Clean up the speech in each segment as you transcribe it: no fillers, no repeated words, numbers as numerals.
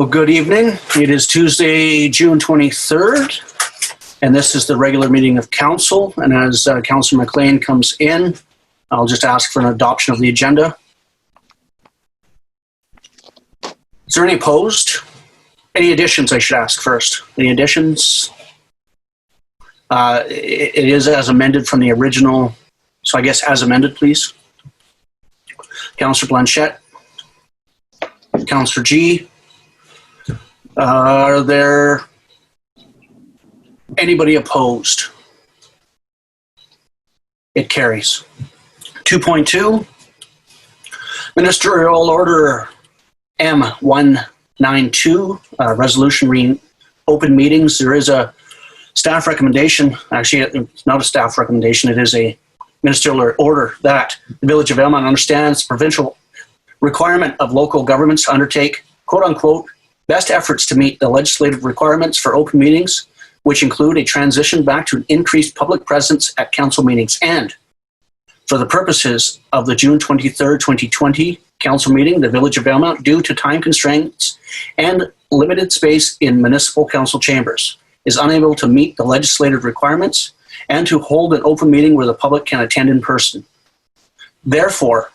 Well, good evening. It is Tuesday, June 23rd, and this is the regular meeting of council. And as Councillor McLean comes in, I'll just ask for an adoption of the agenda. Is there any opposed? Any additions, I should ask first? Any additions? It is as amended from the original, so I guess as amended, please. Councillor Blanchette. Councillor G. Are there anybody opposed? It carries. 2.2, Ministerial Order M192, resolution re open meetings. There is a staff recommendation. Actually, it's not a staff recommendation. It is a ministerial order that the Village of Valemount understands the provincial requirement of local governments to undertake, quote unquote, best efforts to meet the legislative requirements for open meetings, which include a transition back to an increased public presence at council meetings. And for the purposes of the June 23rd, 2020 council meeting, the Village of Valemount, due to time constraints and limited space in municipal council chambers, is unable to meet the legislative requirements and to hold an open meeting where the public can attend in person. Therefore,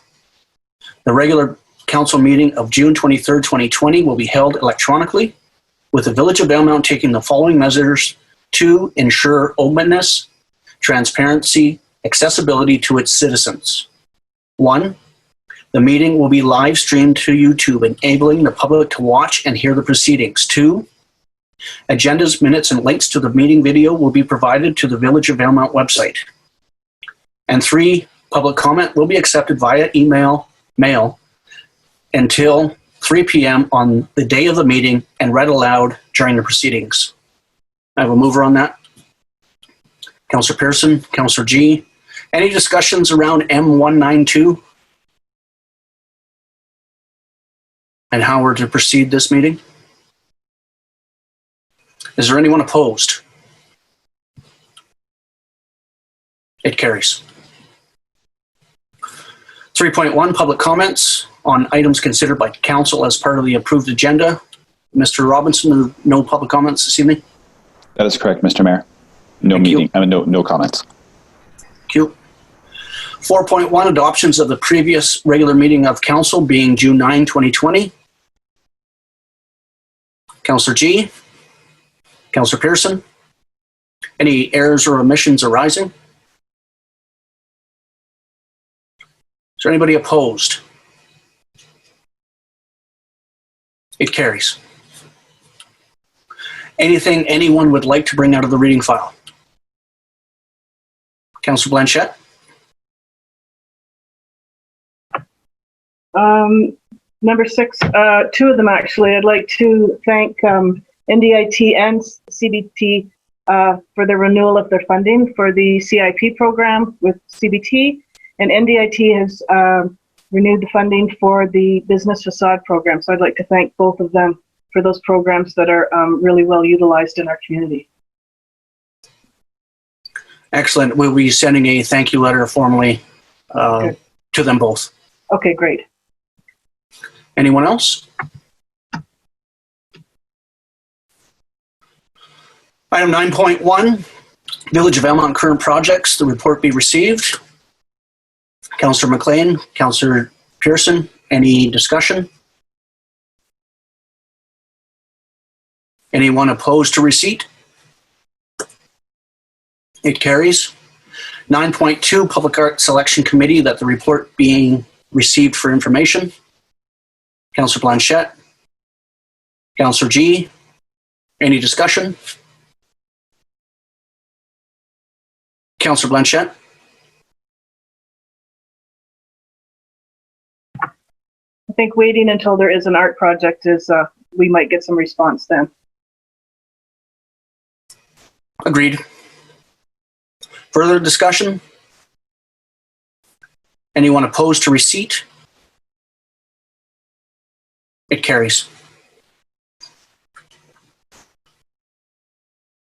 the regular council meeting of June 23rd, 2020 will be held electronically, with the Village of Valemount taking the following measures to ensure openness, transparency, accessibility to its citizens. 1, the meeting will be live streamed to YouTube, enabling the public to watch and hear the proceedings. 2, agendas, minutes, and links to the meeting video will be provided to the Village of Valemount website. And 3, public comment will be accepted via mail until 3 p.m. on the day of the meeting and read aloud during the proceedings. I have a mover on that. Councillor Pearson, Councillor G. Any discussions around M192 and how we're to proceed this meeting? Is there anyone opposed? It carries. 3.1, public comments on items considered by council as part of the approved agenda. Mr. Robinson, no public comments this evening? That is correct, Mr. Mayor. No comments. Thank you. 4.1, adoptions of the previous regular meeting of council being June 9, 2020. Councillor G. Councillor Pearson. Any errors or omissions arising? Is there anybody opposed? It carries. Anything anyone would like to bring out of the reading file? Councillor Blanchette? Number 6, 2 of them actually. I'd like to thank NDIT and CBT for the renewal of their funding for the CIP program with CBT. And NDIT has renewed the funding for the business facade program. So I'd like to thank both of them for those programs that are really well utilized in our community. Excellent. We'll be sending a thank you letter formally to them both. Okay, great. Anyone else? Item 9.1, Village of Valemount current projects. The report be received. Councillor McLean, Councillor Pearson, any discussion? Anyone opposed to receipt? It carries. 9.2, Public Art Selection Committee, that the report being received for information. Councillor Blanchette, Councillor G, any discussion? Councillor Blanchette? I think waiting until there is an art project is, we might get some response then. Agreed. Further discussion? Anyone opposed to receipt? It carries.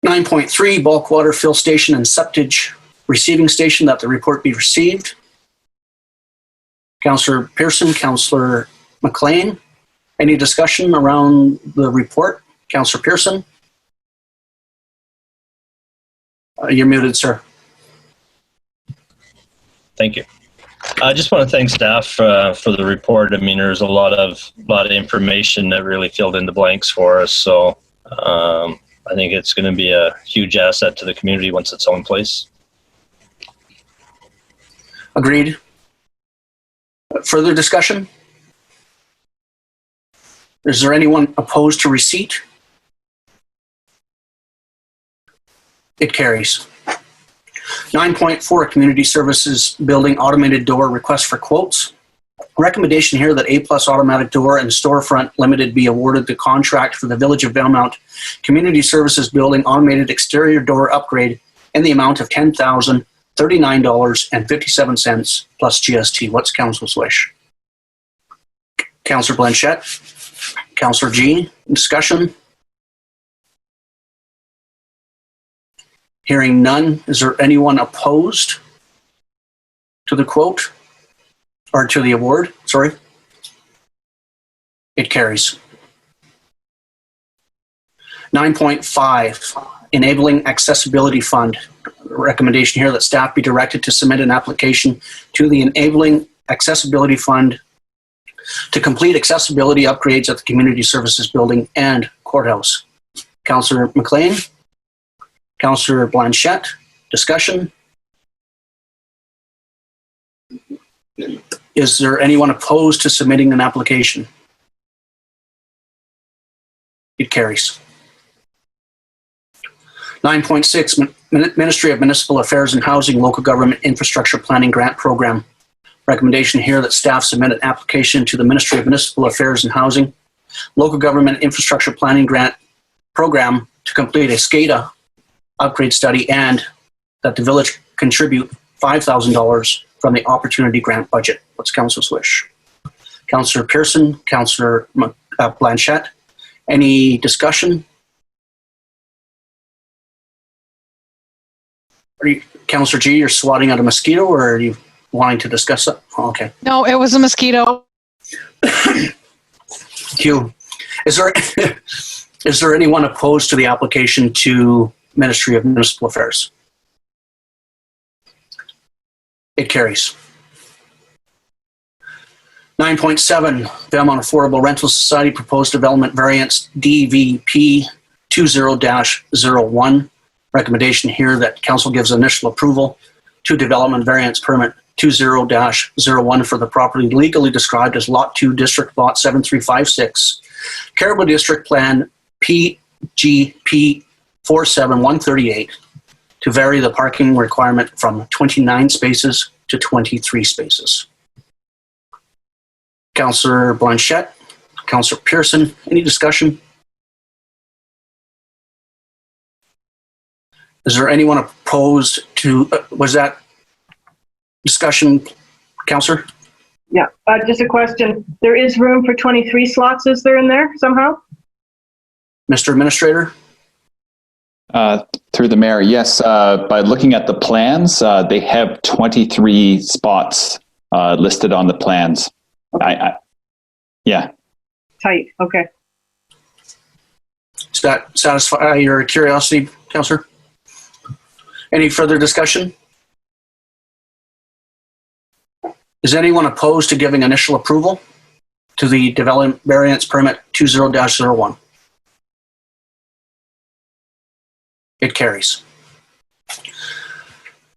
9.3, bulk water fill station and septage receiving station, that the report be received. Councillor Pearson, Councillor McLean, Any discussion around the report? Councillor Pearson? You're muted, sir. Thank you. I just want to thank staff for the report. I mean, there's a lot of information that really filled in the blanks for us. So I think it's going to be a huge asset to the community once it's all in place. Agreed. Further discussion? Is there anyone opposed to receipt? It carries. 9.4, Community Services Building Automated Door Request for Quotes. Recommendation here that A+ Automatic Door and Storefront Limited be awarded the contract for the Village of Valemount Community Services Building Automated Exterior Door Upgrade in the amount of $10,039.57 plus GST. What's Council's wish? Councillor Blanchette? Councillor G? Discussion? Hearing none, is there anyone opposed to the quote? Or to the award, sorry? It carries. 9.5, Enabling Accessibility Fund. Recommendation here that staff be directed to submit an application to the Enabling Accessibility Fund to complete accessibility upgrades at the Community Services Building and Courthouse. Councillor McLean? Councillor Blanchette? Discussion? Is there anyone opposed to submitting an application? It carries. 9.6, Ministry of Municipal Affairs and Housing Local Government Infrastructure Planning Grant Program. Recommendation here that staff submit an application to the Ministry of Municipal Affairs and Housing Local Government Infrastructure Planning Grant Program to complete a SCADA upgrade study and that the village contribute $5,000 from the Opportunity Grant budget. What's Council's wish? Councillor Pearson, Councillor Blanchette, any discussion? Are you, Councillor G, you're swatting at a mosquito, or are you wanting to discuss it? Oh, okay. No, it was a mosquito. Thank you. Is there anyone opposed to the application to Ministry of Municipal Affairs? It carries. 9.7, Valemount Affordable Rental Society Proposed Development Variance DVP 20-01. Recommendation here that Council gives initial approval to Development Variance Permit 20-01 for the property legally described as Lot 2, District Lot 7356, Caribou District Plan PGP 47138, to vary the parking requirement from 29 spaces to 23 spaces. Councillor Blanchette, Councillor Pearson, any discussion? Is there anyone opposed to, was that discussion, Councillor? Yeah, just a question. There is room for 23 slots, is there in there somehow? Mr. Administrator? Through the mayor, yes. By looking at the plans, they have 23 spots listed on the plans. Okay. Yeah. Tight, okay. Does that satisfy your curiosity, Councillor? Any further discussion? Is anyone opposed to giving initial approval to the Development Variance Permit 20-01? It carries.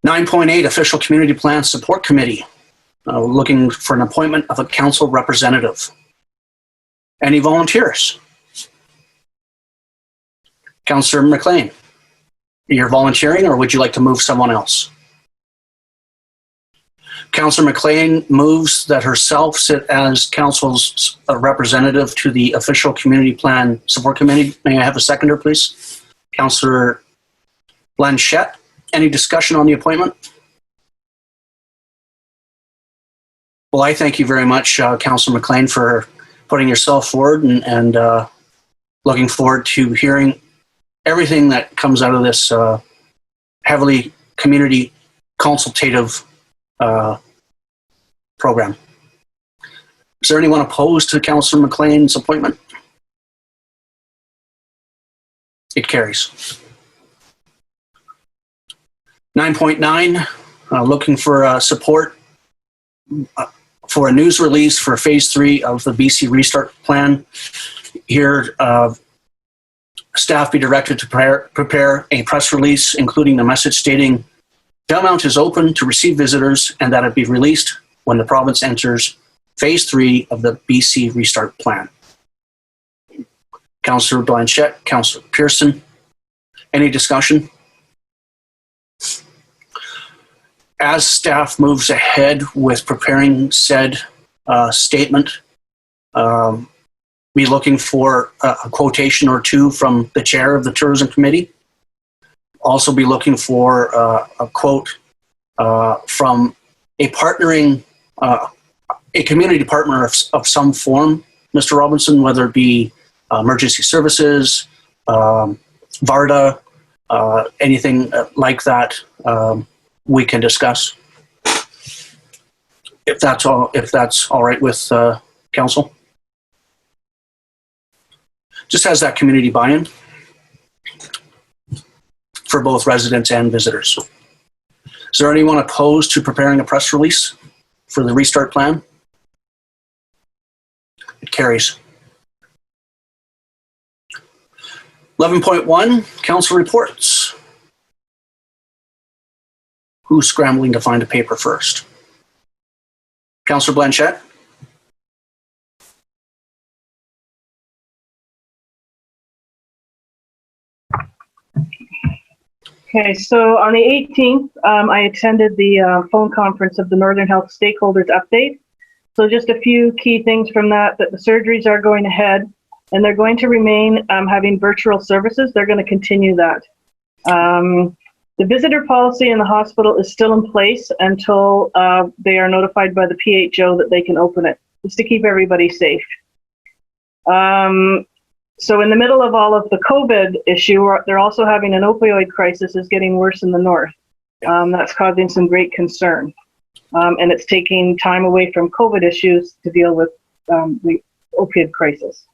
9.8, Official Community Plan Support Committee. Looking for an appointment of a council representative. Any volunteers? Councillor McLean, you're volunteering, or would you like to move someone else? Councillor McLean moves that herself sit as council's representative to the Official Community Plan Support Committee. May I have a seconder, please? Councillor Blanchette, any discussion on the appointment? Well, I thank you very much, Councillor McLean, for putting yourself forward and looking forward to hearing everything that comes out of this heavily community consultative program. Is there anyone opposed to Councillor McLean's appointment? It carries. 9.9, looking for support for a news release for Phase 3 of the BC Restart Plan. Here, staff be directed to prepare a press release, including a message stating Valemount is open to receive visitors and that it be released when the province enters Phase 3 of the BC Restart Plan. Councillor Blanchette, Councillor Pearson, any discussion? As staff moves ahead with preparing said statement, be looking for a quotation or two from the chair of the Tourism Committee. Also be looking for a quote from a partnering, a community partner of some form, Mr. Robinson, whether it be emergency services, VARDA, anything like that, we can discuss. If that's all right with council. Just has that community buy-in for both residents and visitors. Is there anyone opposed to preparing a press release for the restart plan? It carries. 11.1, council reports. Who's scrambling to find a paper first? Councillor Blanchette? Okay, so on the 18th, I attended the phone conference of the Northern Health Stakeholders Update. So just a few key things from that the surgeries are going ahead and they're going to remain having virtual services. They're going to continue that. The visitor policy in the hospital is still in place until they are notified by the PHO that they can open it, just to keep everybody safe. So in the middle of all of the COVID issue, they're also having an opioid crisis is getting worse in the north. That's causing some great concern. And it's taking time away from COVID issues to deal with the opioid crisis.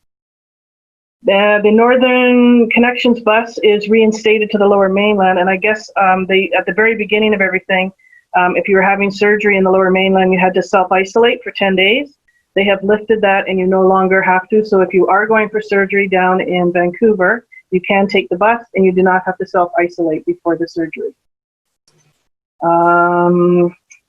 The Northern Connections bus is reinstated to the Lower Mainland, and I guess they at the very beginning of everything, if you were having surgery in the Lower Mainland, you had to self-isolate for 10 days. They have lifted that and you no longer have to. So if you are going for surgery down in Vancouver, you can take the bus and you do not have to self-isolate before the surgery.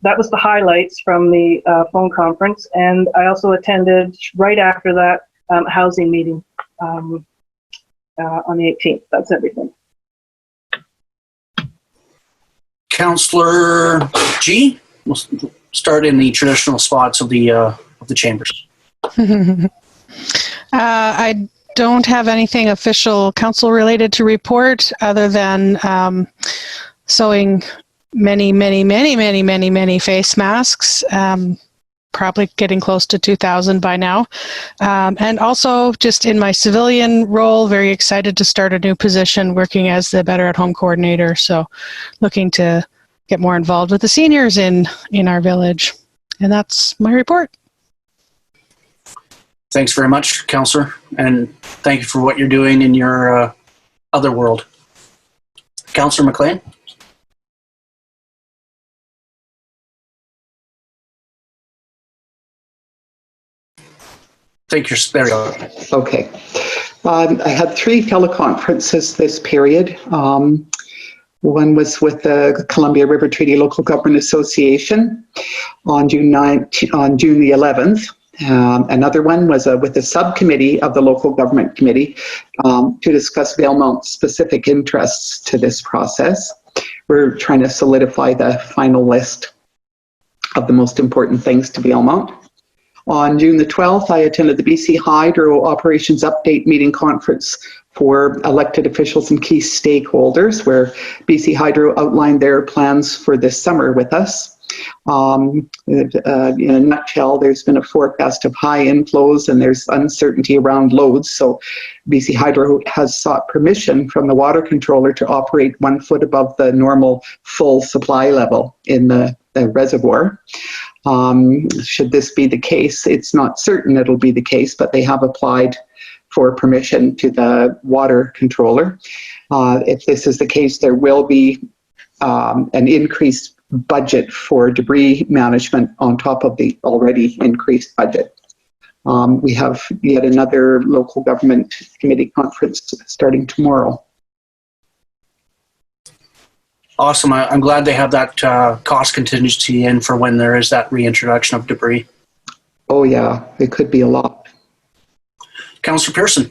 That was the highlights from the phone conference. And I also attended right after that housing meeting on the 18th. That's everything. Councillor G, we'll start in the traditional spots of the chambers. I don't have anything official council related to report other than sewing many face masks, probably getting close to 2,000 by now. And also just in my civilian role, very excited to start a new position working as the Better at Home coordinator. So looking to get more involved with the seniors in our village. And that's my report. Thanks very much, Councillor, and thank you for what you're doing in your other world. Councillor McLean? There you go. Okay. I had 3 teleconferences this period. One was with the Columbia River Treaty Local Government Association on June the 11th. Another one was with the subcommittee of the Local Government Committee to discuss Valemount's specific interests to this process. We're trying to solidify the final list of the most important things to Valemount. On June the 12th, I attended the BC Hydro Operations Update Meeting Conference for elected officials and key stakeholders, where BC Hydro outlined their plans for this summer with us. In a nutshell, there's been a forecast of high inflows and there's uncertainty around loads. So BC Hydro has sought permission from the water controller to operate 1 foot above the normal full supply level in the the reservoir. Should this be the case, it's not certain it'll be the case, but they have applied for permission to the water controller. If this is the case, there will be an increased budget for debris management on top of the already increased budget. We have yet another local government committee conference starting tomorrow. Awesome. I'm glad they have that cost contingency in for when there is that reintroduction of debris. Oh yeah, it could be a lot. Councillor Pearson.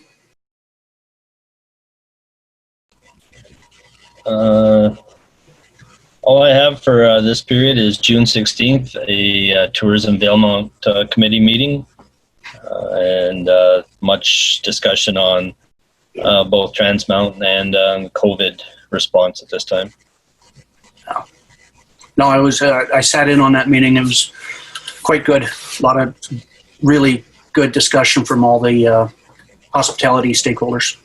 All I have for this period is June 16th, a Tourism Valemount committee meeting, and much discussion on both Trans Mountain and COVID response at this time. No, I sat in on that meeting. It was quite good. A lot of really good discussion from all the hospitality stakeholders.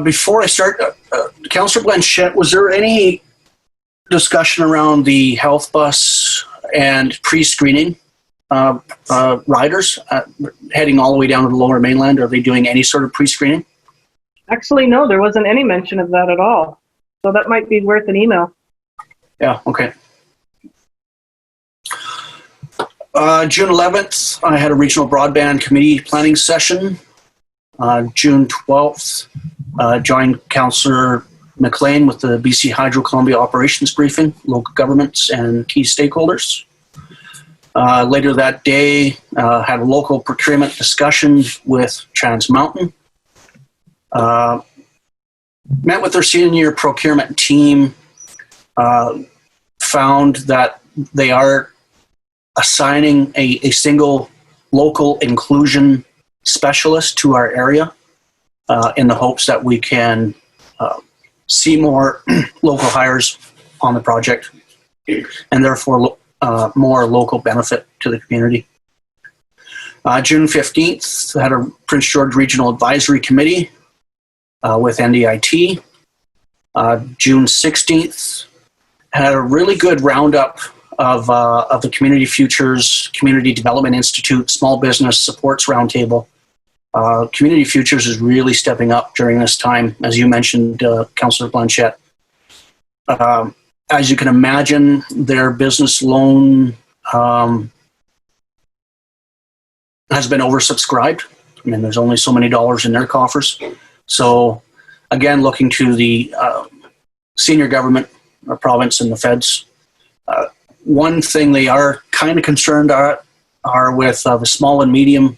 Before I start, Councillor Blanchette, was there any discussion around the health bus and pre-screening riders heading all the way down to the Lower Mainland? Are they doing any sort of pre-screening? Actually, no, there wasn't any mention of that at all. So that might be worth an email. Yeah, okay. June 11th, I had a regional broadband committee planning session. June 12th, joined Councillor McLean with the BC Hydro Columbia operations briefing, local governments and key stakeholders. Later that day, had a local procurement discussion with Trans Mountain. Met with their senior procurement team, found that they are assigning a single local inclusion specialist to our area in the hopes that we can see more local hires on the project and therefore more local benefit to the community. June 15th, had a Prince George Regional Advisory Committee with NDIT. June 16th, had a really good roundup of the Community Futures, Community Development Institute, Small Business Supports Roundtable. Community Futures is really stepping up during this time, as you mentioned, Councillor Blanchette. As you can imagine, their business loan has been oversubscribed. I mean, there's only so many dollars in their coffers. So, again, looking to the senior government, our province and the feds. One thing they are kind of concerned are with the small and medium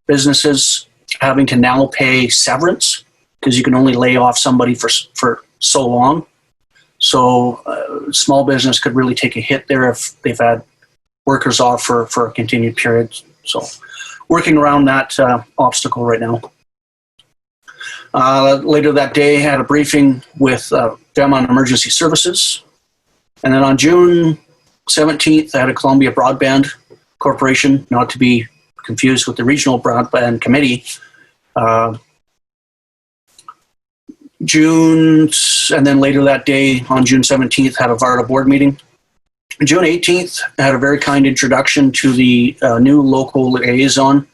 businesses having to now pay severance because you can only lay off somebody for so long. So small business could really take a hit there if they've had workers off for a continued period. So working around that obstacle right now. Later that day, had a briefing with Valemount Emergency Services. And then on June 17th, I had a Columbia Broadband Corporation, not to be confused with the Regional Broadband Committee. And then later that day, on June 17th, had a VARTA board meeting. June 18th, I had a very kind introduction to the new local liaison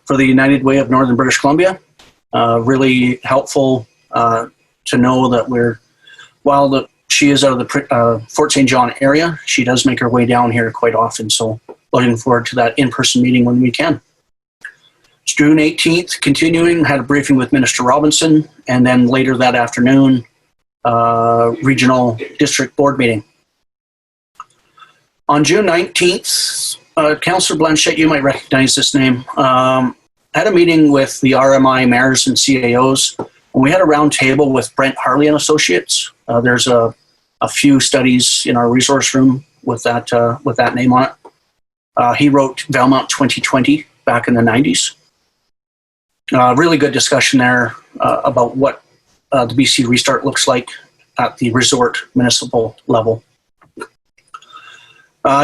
for the United Way of Northern British Columbia. Really helpful to know that while she is out of the Fort St. John area, she does make her way down here quite often. So looking forward to that in-person meeting when we can. June 18th, continuing, had a briefing with Minister Robinson, and then later that afternoon, regional district board meeting. On June 19th, Councillor Blanchette, you might recognize this name, had a meeting with the RMI mayors and CAOs, and we had a round table with Brent Harley and Associates. There's a few studies in our resource room with that name on it. He wrote Valemount 2020 back in the 90s. Really good discussion there about what the BC Restart looks like at the resort municipal level.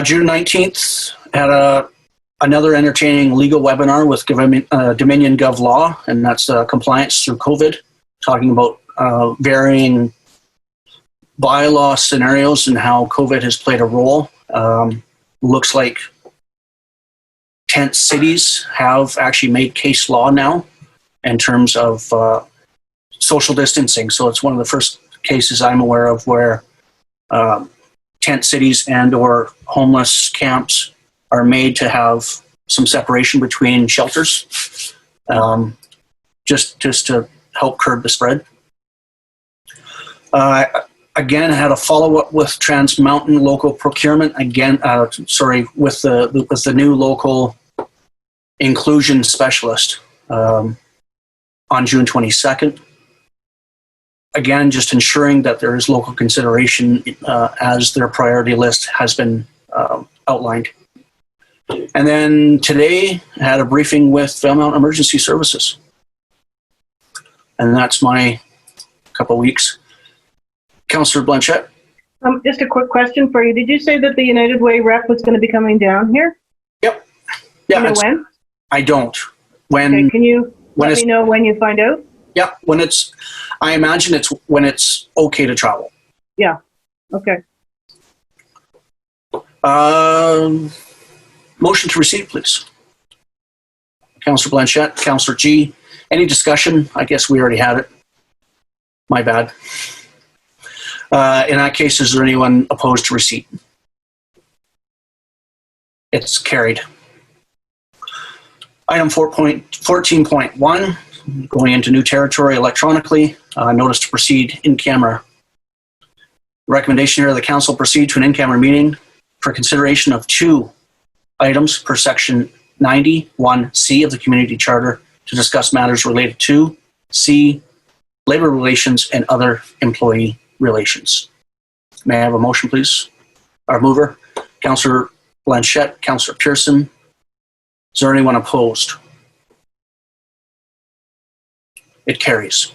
June 19th, had another entertaining legal webinar with Dominion Gov Law, and that's compliance through COVID, talking about varying bylaw scenarios and how COVID has played a role. Looks like tent cities have actually made case law now in terms of social distancing. So it's one of the first cases I'm aware of where tent cities and or homeless camps are made to have some separation between shelters, just to help curb the spread. Again, I had a follow-up with Trans Mountain local procurement. Again, with the new local inclusion specialist on June 22nd. Again, just ensuring that there is local consideration as their priority list has been outlined. And then today, I had a briefing with Valemount Emergency Services. And that's my couple weeks. Councillor Blanchette. Just a quick question for you. Did you say that the United Way rep was going to be coming down here? Yep. Yeah. You know when? I don't. When? Okay, can you let me know when you find out? Yeah. I imagine it's when it's okay to travel. Yeah. Okay. Motion to receive, please. Councillor Blanchette, Councillor G. Any discussion? I guess we already had it. My bad. In that case, is there anyone opposed to receipt? It's carried. Item 14.1, going into new territory electronically. Notice to proceed in camera. Recommendation here, the council proceed to an in-camera meeting for consideration of 2 items per section 91C of the community charter to discuss matters related to C, labor relations and other employee relations. May I have a motion, please? Our mover, Councillor Blanchette, Councillor Pearson. Is there anyone opposed? It carries.